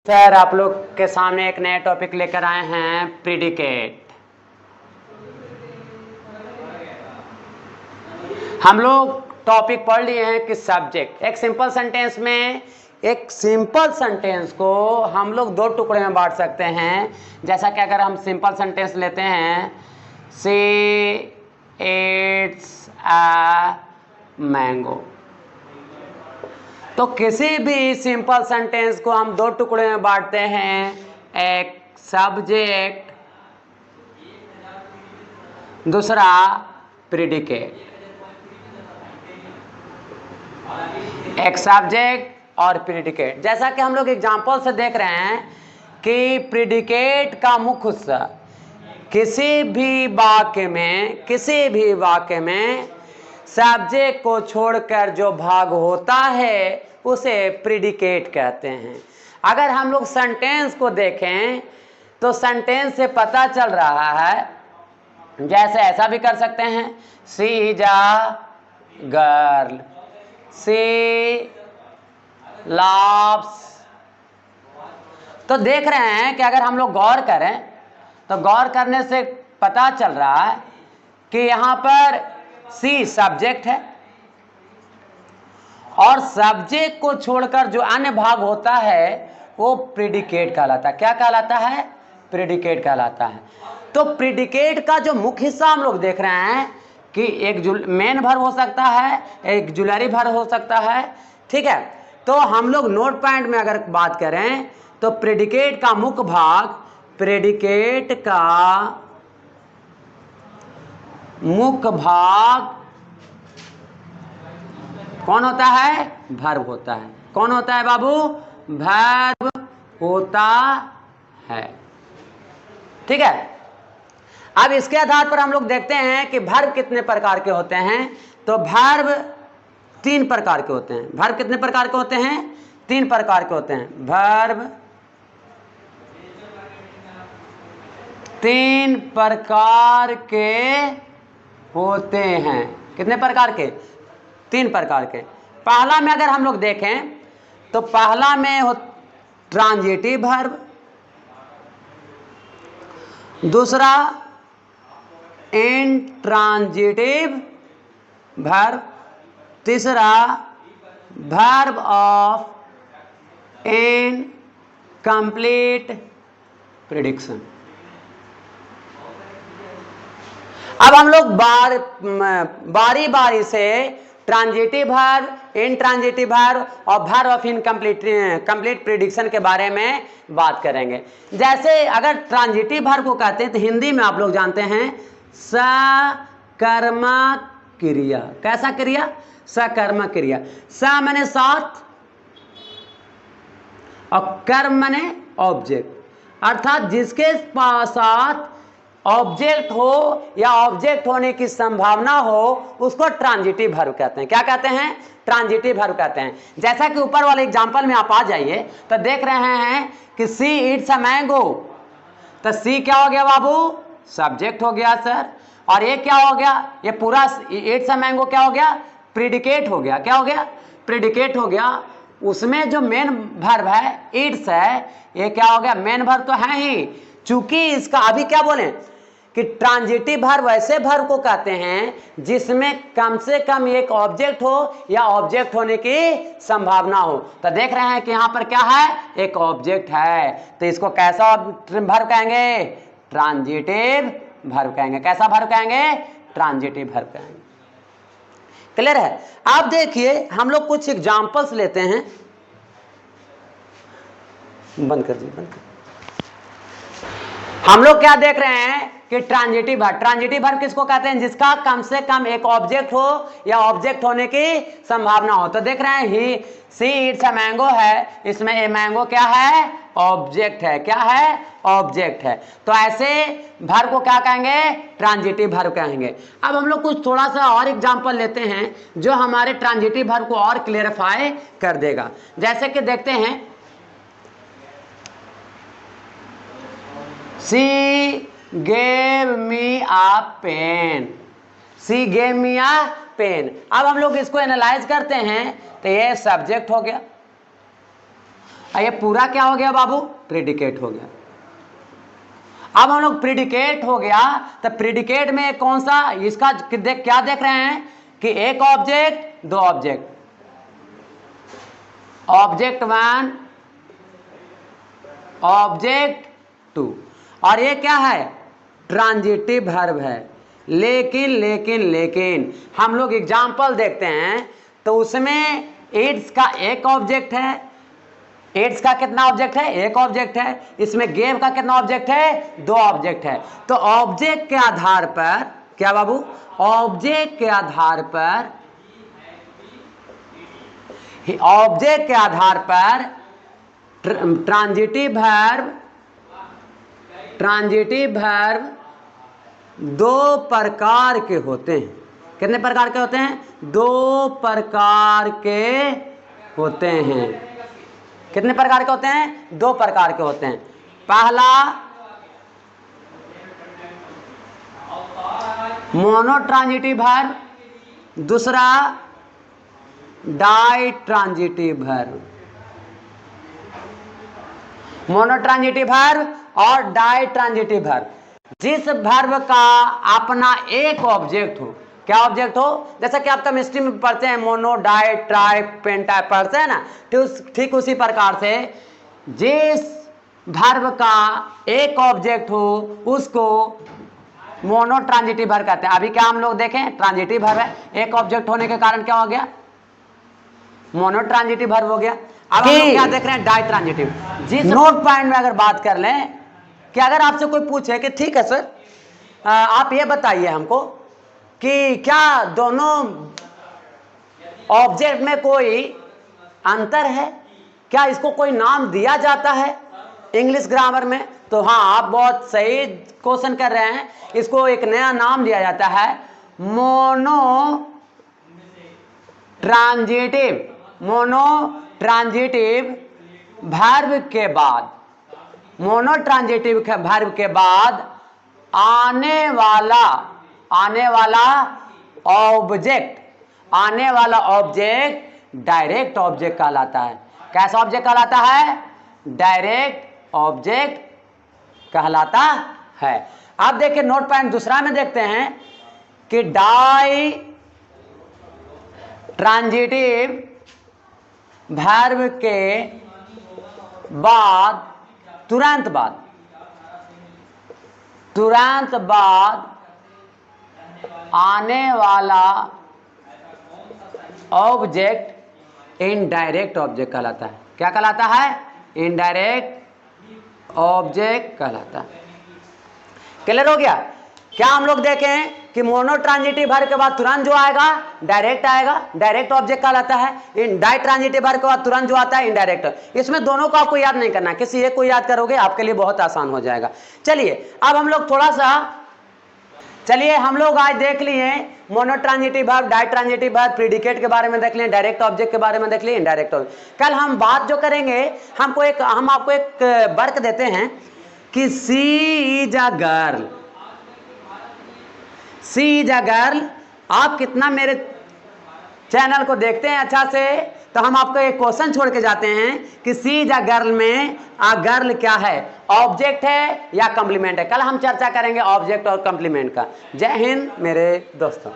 Sir आप लोग के सामने एक नया टॉपिक लेकर आए हैं, प्रीडिकेट। हम लोग टॉपिक पढ़ लिए हैं कि सब्जेक्ट एक सिंपल सेंटेंस में, एक सिंपल सेंटेंस को हम लोग दो टुकड़े में बांट सकते हैं। जैसा कि अगर हम सिंपल सेंटेंस लेते हैं, सी इट्स अ मैंगो, तो किसी भी सिंपल सेंटेंस को हम दो टुकड़े में बांटते हैं, एक सब्जेक्ट, दूसरा प्रीडिकेट। एक सब्जेक्ट और प्रीडिकेट। जैसा कि हम लोग एग्जांपल से देख रहे हैं कि प्रीडिकेट का मुख्य हिस्सा किसी भी वाक्य में सब्जेक्ट को छोड़कर जो भाग होता है उसे प्रीडिकेट कहते हैं। अगर हम लोग सेंटेंस को देखें तो सेंटेंस से पता चल रहा है, जैसे ऐसा भी कर सकते हैं, she is a girl, she laughs. तो देख रहे हैं कि अगर हम लोग गौर करें तो गौर करने से पता चल रहा है कि यहां पर सी सब्जेक्ट है और सब्जेक्ट को छोड़कर जो अन्य भाग होता है वो प्रीडिकेट कहलाता है। क्या कहलाता है? प्रीडिकेट कहलाता है। तो प्रीडिकेट का जो मुख्य हिस्सा हम लोग देख रहे हैं कि एक मेन वर्ब हो सकता है, एक जुलरी वर्ब हो सकता है, ठीक है। तो हम लोग नोट पॉइंट में अगर बात करें तो प्रीडिकेट का मुख्य भाग, प्रीडिकेट का मुख्य भाग कौन होता है? वर्ब होता है। कौन होता है बाबू? वर्ब होता है, ठीक है। अब इसके आधार पर हम लोग देखते हैं कि वर्ब कितने प्रकार के होते हैं। तो वर्ब 3 प्रकार के होते हैं। वर्ब कितने प्रकार के होते हैं? 3 प्रकार के होते हैं। वर्ब 3 प्रकार के होते हैं। कितने प्रकार के? 3 प्रकार के। पहला में अगर हम लोग देखें तो पहला में हो ट्रांजिटिव वर्ब, दूसरा इंट्रांजिटिव वर्ब, तीसरा वर्ब ऑफ इनकम्प्लीट प्रिडिक्शन। अब हम लोग बारी बारी से ट्रांजिटिव वर्ब, इंट्रांजिटिव वर्ब और वर्ब ऑफ कंप्लीट प्रिडिक्शन के बारे में बात करेंगे। जैसे अगर ट्रांजिटिव वर्ब को कहते हैं तो हिंदी में आप लोग जानते हैं सकर्मक क्रिया। कैसा क्रिया? सकर्मक क्रिया। स माने साथ और कर्म माने ऑब्जेक्ट, अर्थात जिसके साथ ऑब्जेक्ट हो या ऑब्जेक्ट होने की संभावना हो उसको ट्रांजिटिव वर्ब कहते हैं। क्या कहते हैं? ट्रांजिटिव वर्ब कहते हैं। जैसा कि ऊपर वाले एग्जांपल में आप आ जाइए तो देख रहे हैं कि सी इट्स अ मैंगो, तो सी क्या हो गया बाबू? सब्जेक्ट हो गया सर। और ये क्या हो गया? ये पूरा इट्स अ मैंगो क्या हो गया? प्रीडिकेट हो गया। क्या हो गया? प्रीडिकेट हो गया। उसमें जो मेन वर्ब है इट्स है, ये क्या हो गया? मेन वर्ब तो है ही। चूंकि इसका अभी क्या बोले कि ट्रांजिटिव वर्ब वैसे वर्ब को कहते हैं जिसमें कम से कम एक ऑब्जेक्ट हो या ऑब्जेक्ट होने की संभावना हो। तो देख रहे हैं कि यहां पर क्या है? एक ऑब्जेक्ट है, तो इसको कैसा वर्ब कहेंगे? ट्रांजिटिव वर्ब कहेंगे। कैसा वर्ब कहेंगे? ट्रांजिटिव वर्ब कहेंगे। क्लियर है? आप देखिए हम लोग कुछ एग्जांपल्स लेते हैं। बंद कर दीजिए, बंद कर। हम लोग क्या देख रहे हैं कि ट्रांजिटिव वर्ब। ट्रांजिटिव वर्ब किसको कहते हैं? जिसका कम से कम एक ऑब्जेक्ट हो या ऑब्जेक्ट होने की संभावना हो। तो देख रहे हैं ही सी इट्स अ मैंगो है, इसमें ए मैंगो क्या है? ऑब्जेक्ट है। क्या है? ऑब्जेक्ट है। तो ऐसे वर्ब को क्या कहेंगे? ट्रांजिटिव वर्ब कहेंगे। अब हम लोग कुछ थोड़ा सा और एग्जांपल लेते हैं जो हमारे ट्रांजिटिव वर्ब को और क्लियरिफाई कर देगा। जैसे कि देखते हैं, She gave me a pen. She gave me a pen. अब हम लोग इसको एनालाइज करते हैं तो ये सब्जेक्ट हो गया ये पूरा क्या हो गया बाबू? प्रेडिकेट हो गया। अब हम लोग प्रेडिकेट हो गया तो प्रेडिकेट में कौन सा, इसका क्या देख रहे हैं कि एक ऑब्जेक्ट, दो ऑब्जेक्ट, ऑब्जेक्ट 1, ऑब्जेक्ट 2, और ये क्या है? ट्रांजिटिव वर्ब है। लेकिन लेकिन लेकिन हम लोग एग्जाम्पल देखते हैं तो उसमें इट्स का एक ऑब्जेक्ट है, इट्स का कितना ऑब्जेक्ट है? एक ऑब्जेक्ट है। इसमें गेव का कितना ऑब्जेक्ट है? दो ऑब्जेक्ट है। तो ऑब्जेक्ट के आधार पर क्या बाबू? ऑब्जेक्ट के आधार पर, ऑब्जेक्ट के आधार पर ट्रांजिटिव वर्ब दो प्रकार के होते हैं। कितने प्रकार के होते हैं? दो प्रकार के होते हैं। कितने प्रकार के होते हैं? दो प्रकार के होते हैं। पहला मोनो ट्रांजिटिव वर्ब, दूसरा di transitive verb. Mono transitive verb और डाई ट्रांजिटिव वर्ब, जिस वर्ब का अपना एक ऑब्जेक्ट हो। क्या ऑब्जेक्ट हो? जैसा कि आप केमिस्ट्री में पढ़ते हैं मोनो, डाई, ट्राई, पेंटा पढ़ते हैं ना, ठीक उसी प्रकार से जिस वर्ब का एक ऑब्जेक्ट हो उसको मोनो ट्रांजिटिव वर्ब कहते हैं। अभी क्या हम लोग देखें? ट्रांजिटिव वर्ब है, एक ऑब्जेक्ट होने के कारण क्या हो गया? मोनो ट्रांजिटिव वर्ब हो गया। अब हम लोग क्या देख रहे हैं? Di transitive. जिस नोट पॉइंट में अगर बात कर लें कि अगर आपसे कोई पूछे कि ठीक है सर आप ये बताइए हमको कि क्या दोनों ऑब्जेक्ट में कोई अंतर है, क्या इसको कोई नाम दिया जाता है इंग्लिश ग्रामर में? तो हाँ, आप बहुत सही क्वेश्चन कर रहे हैं। इसको एक नया नाम दिया जाता है, मोनो ट्रांजिटिव वर्ब के बाद, मोनो ट्रांजिटिव वर्ब के बाद आने वाला ऑब्जेक्ट डायरेक्ट ऑब्जेक्ट कहलाता है। कैसा ऑब्जेक्ट कहलाता है? डायरेक्ट ऑब्जेक्ट कहलाता है। अब देखिए नोट पॉइंट दूसरा में देखते हैं कि डाई ट्रांजिटिव वर्ब के बाद तुरंत बाद आने वाला ऑब्जेक्ट इनडायरेक्ट ऑब्जेक्ट कहलाता है। क्या कहलाता है? इनडायरेक्ट ऑब्जेक्ट कहलाता है। क्लियर हो गया? क्या हम लोग देखें कि मोनो ट्रांजिटिव वर्ब के बाद तुरंत जो आएगा डायरेक्ट आएगा, डायरेक्ट ऑब्जेक्ट कहलाता है। इन डाई ट्रांजिटिव वर्ब के बाद तुरंत जो आता है इनडायरेक्ट। इसमें दोनों को आपको याद नहीं करना, किसी एक को याद करोगे आपके लिए बहुत आसान हो जाएगा। चलिए अब हम लोग थोड़ा सा, चलिए हम लोग आज देख लिए mono transitive verb, di transitive verb, predicate के बारे में देख लिए, डायरेक्ट ऑब्जेक्ट के बारे में देख लिए, इनडायरेक्ट ऑब्जेक्ट। कल हम बात जो करेंगे, हम आपको एक वर्क देते हैं कि she is a girl, she is a girl. आप कितना मेरे चैनल को देखते हैं अच्छा से, तो हम आपको एक क्वेश्चन छोड़ के जाते हैं कि सी इज अ गर्ल में अ गर्ल क्या है? ऑब्जेक्ट है या कॉम्प्लीमेंट है? कल हम चर्चा करेंगे ऑब्जेक्ट और कॉम्प्लीमेंट का। जय हिंद मेरे दोस्तों।